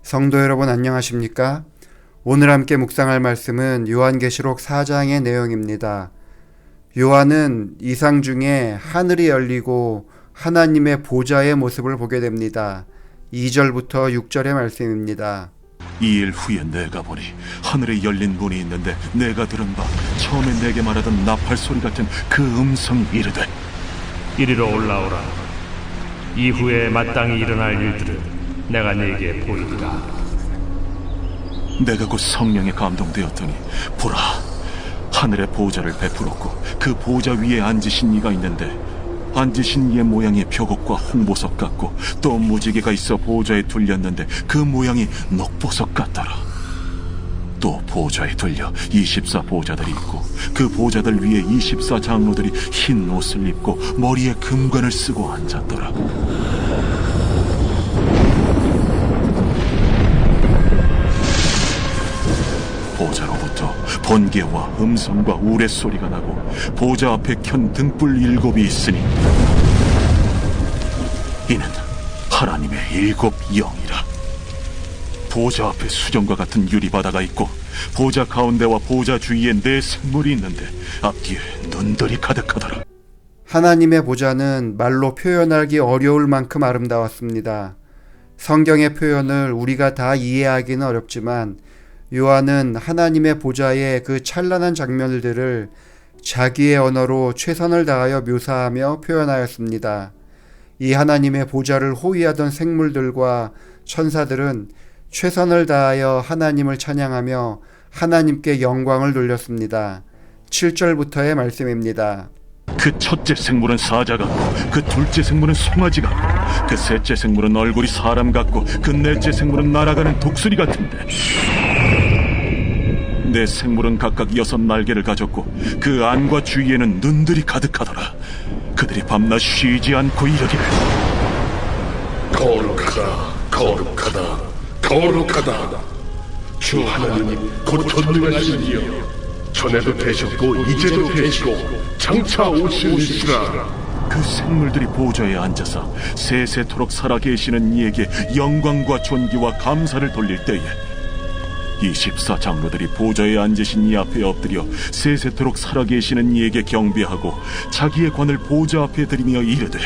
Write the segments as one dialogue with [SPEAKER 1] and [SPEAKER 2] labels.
[SPEAKER 1] 성도 여러분 안녕하십니까? 오늘 함께 묵상할 말씀은 요한계시록 4장의 내용입니다. 요한은 이상 중에 하늘이 열리고 하나님의 보좌의 모습을 보게 됩니다. 2절부터 6절의 말씀입니다.
[SPEAKER 2] 이 일 후에 내가 보니 하늘에 열린 문이 있는데 내가 들은 바 처음에 내게 말하던 나팔 소리 같은 그 음성이 이르되
[SPEAKER 3] 이리로 올라오라. 이후에 마땅히 일어날 일들을 내가 네게 보이리라.
[SPEAKER 2] 내가 곧 성령에 감동되었더니 보라, 하늘의 보좌를 베풀었고 그 보좌 위에 앉으신 이가 있는데 앉으신 이의 모양이 벼곡과 홍보석 같고 또 무지개가 있어 보좌에 둘렸는데 그 모양이 녹보석 같더라. 또 보좌에 둘려 24 보좌들이 있고 그 보좌들 위에 24 장로들이 흰 옷을 입고 머리에 금관을 쓰고 앉았더라. 보좌로부터 번개와 음성과 우레소리가 나고 보좌 앞에 켠 등불 7이 있으니 이는 하나님의 7 영이라. 보좌 앞에 수정과 같은 유리바다가 있고 보좌 가운데와 보좌 주위에 4 생물이 있는데 앞뒤에 눈들이 가득하더라.
[SPEAKER 1] 하나님의 보좌는 말로 표현하기 어려울 만큼 아름다웠습니다. 성경의 표현을 우리가 다 이해하기는 어렵지만 요한은 하나님의 보좌의 그 찬란한 장면들을 자기의 언어로 최선을 다하여 묘사하며 표현하였습니다. 이 하나님의 보좌를 호위하던 생물들과 천사들은 최선을 다하여 하나님을 찬양하며 하나님께 영광을 돌렸습니다. 7절부터의 말씀입니다.
[SPEAKER 2] 그 첫째 생물은 사자 같고 그 둘째 생물은 송아지 같고 그 셋째 생물은 얼굴이 사람 같고 그 넷째 생물은 날아가는 독수리 같은데 네 생물은 각각 6 날개를 가졌고 그 안과 주위에는 눈들이 가득하더라. 그들이 밤낮 쉬지 않고 이르기를
[SPEAKER 4] 거룩하다, 거룩하다, 거룩하다. 주 하나님 곧 전능하신 이여, 전에도 되셨고 이제도 되시고 장차 오시리시라.
[SPEAKER 2] 그 생물들이 보좌에 앉아서 세세토록 살아계시는 이에게 영광과 존귀와 감사를 돌릴 때에 24 장로들이 보좌에 앉으신 이 앞에 엎드려 세세토록 살아계시는 이에게 경배하고 자기의 관을 보좌 앞에 들이며 이르되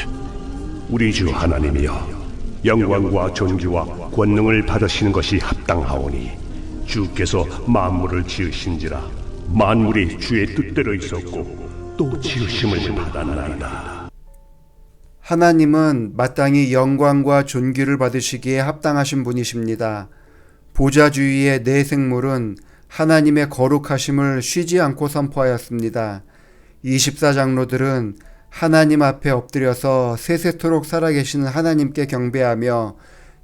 [SPEAKER 5] 우리 주 하나님이여, 영광과 존귀와 권능을 받으시는 것이 합당하오니 주께서 만물을 지으신지라 만물이 주의 뜻대로 있었고 또 지으심을 받았나이다.
[SPEAKER 1] 하나님은 마땅히 영광과 존귀를 받으시기에 합당하신 분이십니다. 보좌 주위의 4 생물은 하나님의 거룩하심을 쉬지 않고 선포하였습니다. 24 장로들은 하나님 앞에 엎드려서 세세토록 살아계시는 하나님께 경배하며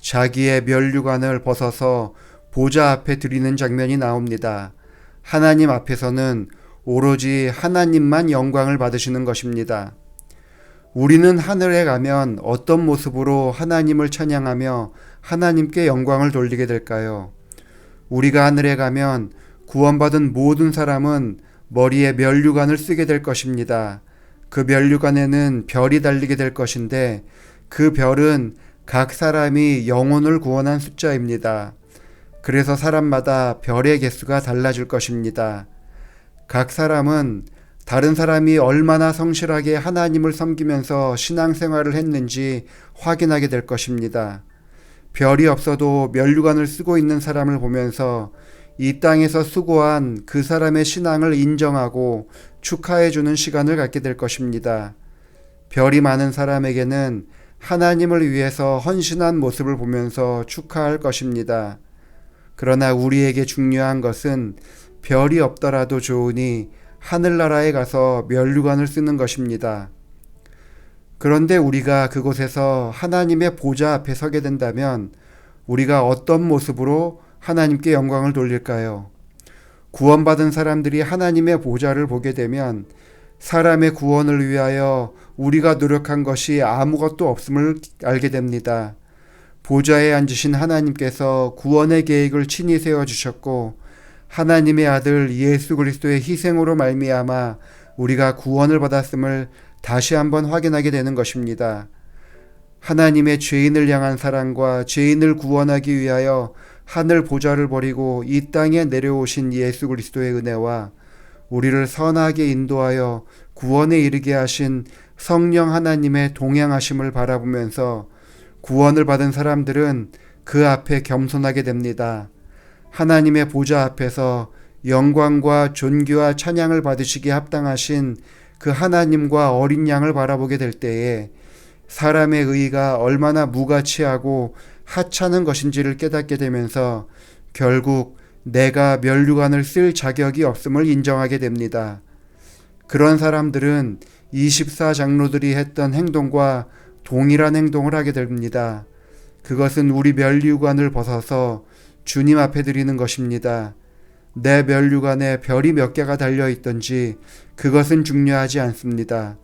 [SPEAKER 1] 자기의 면류관을 벗어서 보좌 앞에 드리는 장면이 나옵니다. 하나님 앞에서는 오로지 하나님만 영광을 받으시는 것입니다. 우리는 하늘에 가면 어떤 모습으로 하나님을 찬양하며 하나님께 영광을 돌리게 될까요? 우리가 하늘에 가면 구원받은 모든 사람은 머리에 면류관을 쓰게 될 것입니다. 그 면류관에는 별이 달리게 될 것인데 그 별은 각 사람이 영혼을 구원한 숫자입니다. 그래서 사람마다 별의 개수가 달라질 것입니다. 각 사람은 다른 사람이 얼마나 성실하게 하나님을 섬기면서 신앙생활을 했는지 확인하게 될 것입니다. 별이 없어도 면류관을 쓰고 있는 사람을 보면서 이 땅에서 수고한 그 사람의 신앙을 인정하고 축하해주는 시간을 갖게 될 것입니다. 별이 많은 사람에게는 하나님을 위해서 헌신한 모습을 보면서 축하할 것입니다. 그러나 우리에게 중요한 것은 별이 없더라도 좋으니 하늘나라에 가서 면류관을 쓰는 것입니다. 그런데 우리가 그곳에서 하나님의 보좌 앞에 서게 된다면 우리가 어떤 모습으로 하나님께 영광을 돌릴까요? 구원받은 사람들이 하나님의 보좌를 보게 되면 사람의 구원을 위하여 우리가 노력한 것이 아무것도 없음을 알게 됩니다. 보좌에 앉으신 하나님께서 구원의 계획을 친히 세워주셨고 하나님의 아들 예수 그리스도의 희생으로 말미암아 우리가 구원을 받았음을 다시 한번 확인하게 되는 것입니다. 하나님의 죄인을 향한 사랑과 죄인을 구원하기 위하여 하늘 보좌를 버리고 이 땅에 내려오신 예수 그리스도의 은혜와 우리를 선하게 인도하여 구원에 이르게 하신 성령 하나님의 동행하심을 바라보면서 구원을 받은 사람들은 그 앞에 겸손하게 됩니다. 하나님의 보좌 앞에서 영광과 존귀와 찬양을 받으시기에 합당하신 그 하나님과 어린 양을 바라보게 될 때에 사람의 의의가 얼마나 무가치하고 하찮은 것인지를 깨닫게 되면서 결국 내가 면류관을 쓸 자격이 없음을 인정하게 됩니다. 그런 사람들은 24장로들이 했던 행동과 동일한 행동을 하게 됩니다. 그것은 우리 면류관을 벗어서 주님 앞에 드리는 것입니다. 내 면류관에 별이 몇 개가 달려 있든지 그것은 중요하지 않습니다.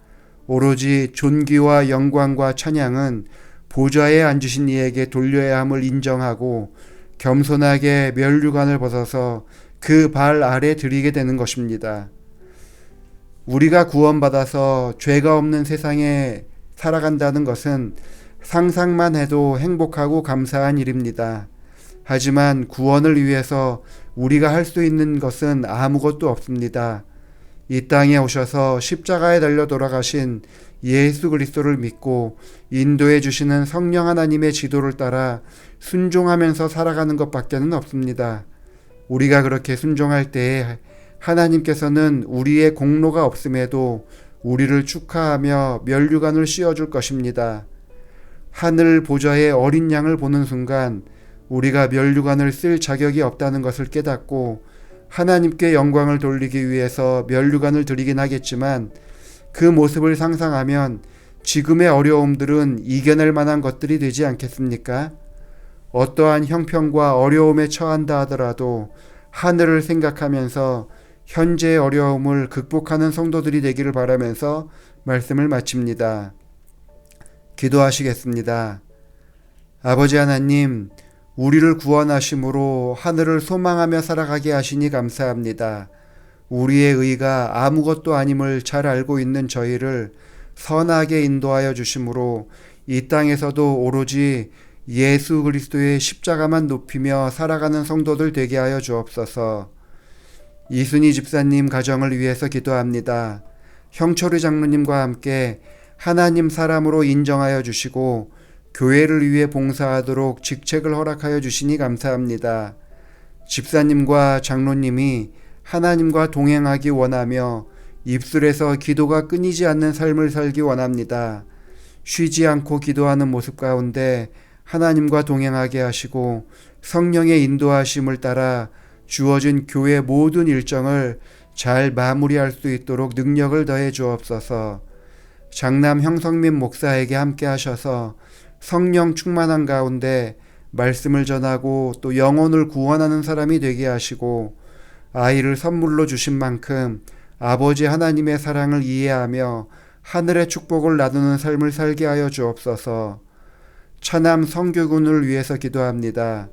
[SPEAKER 1] 오로지 존귀와 영광과 찬양은 보좌에 앉으신 이에게 돌려야 함을 인정하고 겸손하게 면류관을 벗어서 그 발 아래 드리게 되는 것입니다. 우리가 구원받아서 죄가 없는 세상에 살아간다는 것은 상상만 해도 행복하고 감사한 일입니다. 하지만 구원을 위해서 우리가 할 수 있는 것은 아무것도 없습니다. 이 땅에 오셔서 십자가에 달려 돌아가신 예수 그리스도를 믿고 인도해 주시는 성령 하나님의 지도를 따라 순종하면서 살아가는 것밖에는 없습니다. 우리가 그렇게 순종할 때에 하나님께서는 우리의 공로가 없음에도 우리를 축하하며 면류관을 씌워줄 것입니다. 하늘 보좌의 어린 양을 보는 순간 우리가 면류관을 쓸 자격이 없다는 것을 깨닫고 하나님께 영광을 돌리기 위해서 면류관을 드리긴 하겠지만 그 모습을 상상하면 지금의 어려움들은 이겨낼 만한 것들이 되지 않겠습니까? 어떠한 형편과 어려움에 처한다 하더라도 하늘을 생각하면서 현재의 어려움을 극복하는 성도들이 되기를 바라면서 말씀을 마칩니다. 기도하시겠습니다. 아버지 하나님, 우리를 구원하심으로 하늘을 소망하며 살아가게 하시니 감사합니다. 우리의 의가 아무것도 아님을 잘 알고 있는 저희를 선하게 인도하여 주심으로 이 땅에서도 오로지 예수 그리스도의 십자가만 높이며 살아가는 성도들 되게 하여 주옵소서. 이순희 집사님 가정을 위해서 기도합니다. 형철이 장로님과 함께 하나님 사람으로 인정하여 주시고 교회를 위해 봉사하도록 직책을 허락하여 주시니 감사합니다. 집사님과 장로님이 하나님과 동행하기 원하며 입술에서 기도가 끊이지 않는 삶을 살기 원합니다. 쉬지 않고 기도하는 모습 가운데 하나님과 동행하게 하시고 성령의 인도하심을 따라 주어진 교회 모든 일정을 잘 마무리할 수 있도록 능력을 더해 주옵소서. 장남 형성민 목사에게 함께 하셔서 성령 충만한 가운데 말씀을 전하고 또 영혼을 구원하는 사람이 되게 하시고 아이를 선물로 주신 만큼 아버지 하나님의 사랑을 이해하며 하늘의 축복을 나누는 삶을 살게 하여 주옵소서. 처남 성교군을 위해서 기도합니다.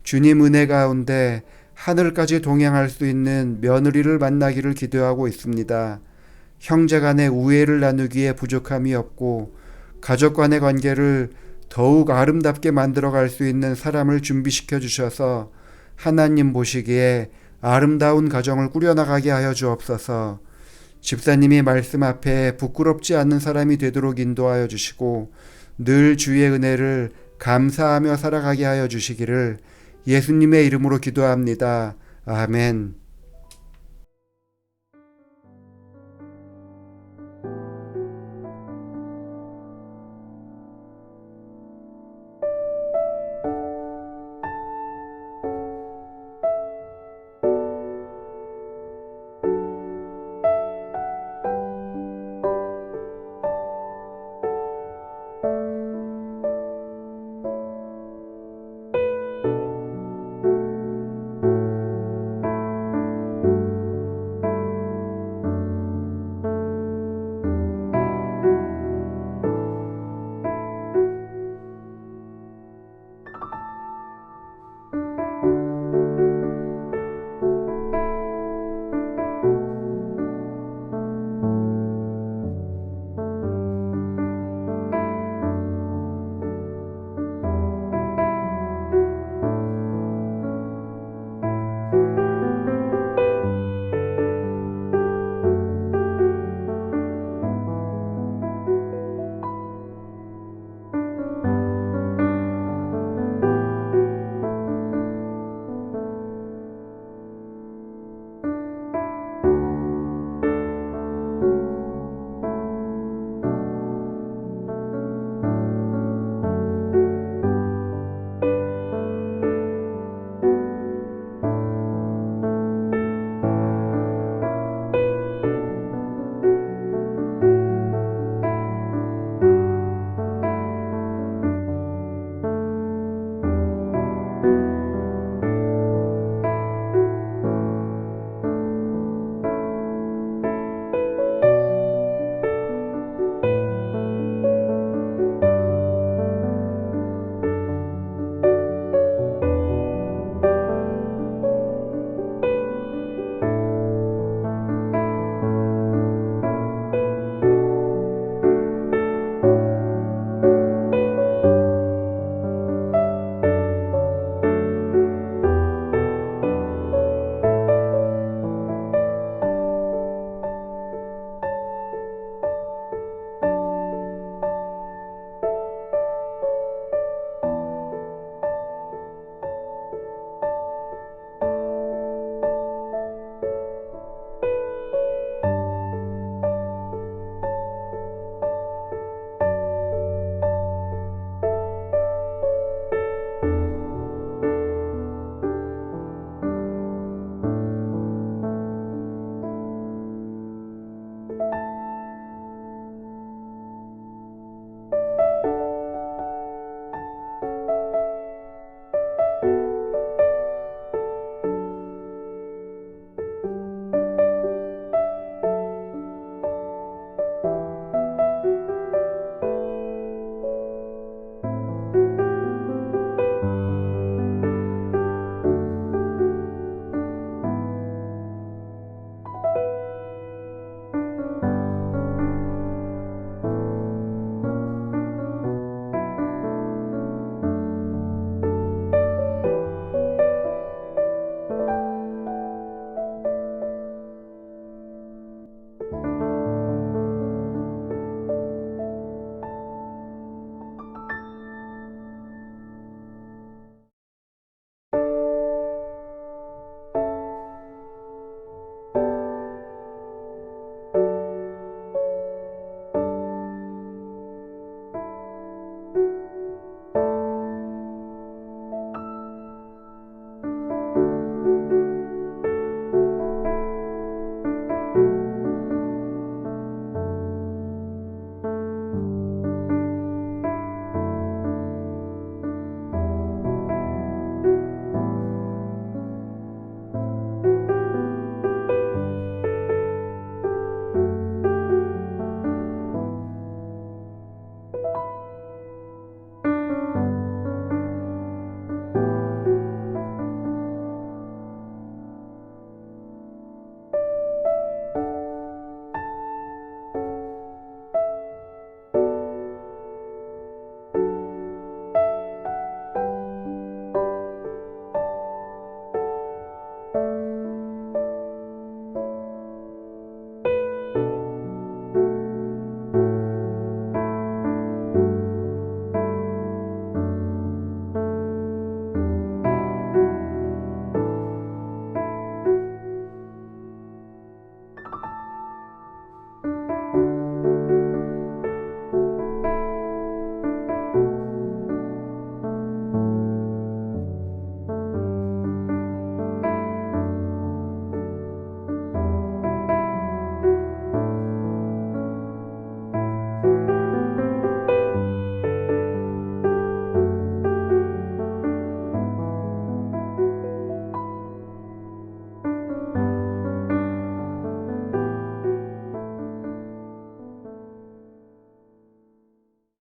[SPEAKER 1] 주님 은혜 가운데 하늘까지 동행할 수 있는 며느리를 만나기를 기도하고 있습니다. 형제 간의 우애를 나누기에 부족함이 없고 가족 간의 관계를 더욱 아름답게 만들어갈 수 있는 사람을 준비시켜 주셔서 하나님 보시기에 아름다운 가정을 꾸려나가게 하여 주옵소서. 집사님이 말씀 앞에 부끄럽지 않는 사람이 되도록 인도하여 주시고 늘 주의 은혜를 감사하며 살아가게 하여 주시기를 예수님의 이름으로 기도합니다. 아멘.